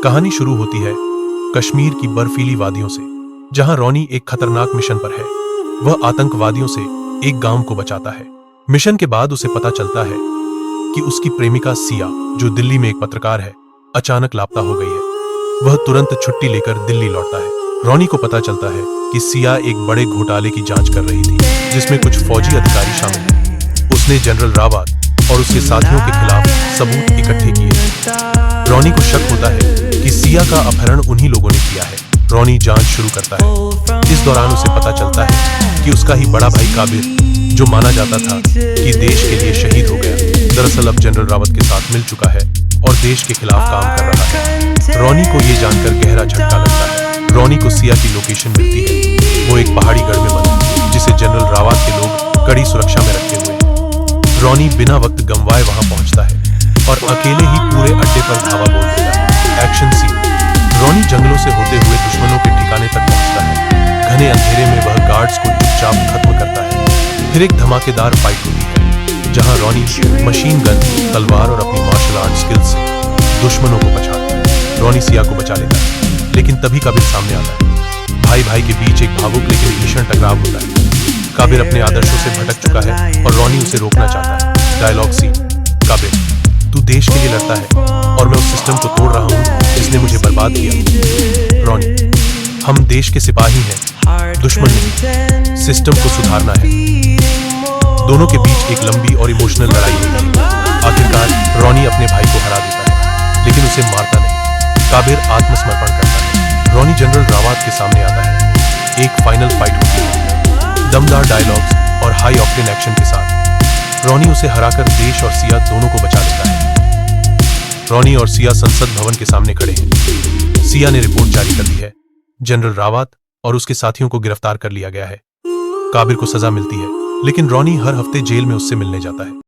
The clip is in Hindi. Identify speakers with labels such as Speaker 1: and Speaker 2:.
Speaker 1: कहानी शुरू होती है कश्मीर की बर्फीली वादियों से, जहां रॉनी एक खतरनाक मिशन पर है। वह आतंकवादियों से एक गांव को बचाता है। मिशन के बाद उसे पता चलता है कि उसकी प्रेमिका सिया, जो दिल्ली में एक पत्रकार है, अचानक लापता हो गई है। वह तुरंत छुट्टी लेकर दिल्ली लौटता है। रॉनी को पता चलता है कि सिया एक बड़े घोटाले की जांच कर रही थी, जिसमें कुछ फौजी अधिकारी शामिल हैं। उसने जनरल रावत और उसके साथियों के खिलाफ सबूत इकट्ठे किए। रॉनी को शक होता है कि सिया का अपहरण उन्हीं लोगों ने किया है। रॉनी जांच शुरू करता है। इस दौरान उसे पता चलता है कि उसका ही बड़ा भाई काबिर, जो माना जाता था कि देश के लिए शहीद हो गया, दरअसल अब जनरल रावत के साथ मिल चुका है और देश के खिलाफ काम कर रहा है। रॉनी को ये जानकर गहरा झटका लगता है। रॉनी को सिया की लोकेशन मिलती है। वो एक पहाड़ी गढ़ में बंद, जिसे जनरल रावत के लोग कड़ी सुरक्षा में रखे हुए हैं। रॉनी बिना वक्त गंवाए वहां पहुंचता है और अकेले ही पूरे अड्डे पर धावा बोल देता है। Action scene. रॉनी जंगलों से होते हुए दुश्मनों के ठिकाने तक पहुंचता है। घने अंधेरे में वह गार्ड्स को चुपचाप खत्म करता है। फिर एक धमाकेदार फाइट होती है, जहां रॉनी मशीन गन, तलवार और अपनी मार्शल आर्ट स्किल्स से दुश्मनों को बचाता है। रॉनी सिया को बचा लेता है, लेकिन तभी काबिर सामने आता है। भाई भाई के बीच एक भावुक लेकिन भीषण टकराव होता है। काबिर अपने आदर्शों से भटक चुका है और रॉनी उसे रोकना चाहता है। Dialogue scene. काबिर, तू देश के लिए लड़ता है और मैं उस सिस्टम को तोड़ रहा हूँ जिसने मुझे बर्बाद किया। रॉनी, हम देश के सिपाही हैं, दुश्मन नहीं। सिस्टम को सुधारना है। दोनों के बीच एक लंबी और इमोशनल लड़ाई होती है। आखिरकार रॉनी अपने भाई को हरा देता है, लेकिन उसे मारता नहीं। काबिर आत्मसमर्पण करता है। रॉनी जनरल रावत के सामने आता है। एक फाइनल फाइट होती है, दमदार डायलॉग्स और हाई ऑक्टेन एक्शन के साथ। रॉनी उसे हराकर देश और सिया दोनों को बचा लेता है। रॉनी और सिया संसद भवन के सामने खड़े हैं। सिया ने रिपोर्ट जारी कर दी है। जनरल रावत और उसके साथियों को गिरफ्तार कर लिया गया है। काबिर को सजा मिलती है, लेकिन रॉनी हर हफ्ते जेल में उससे मिलने जाता है।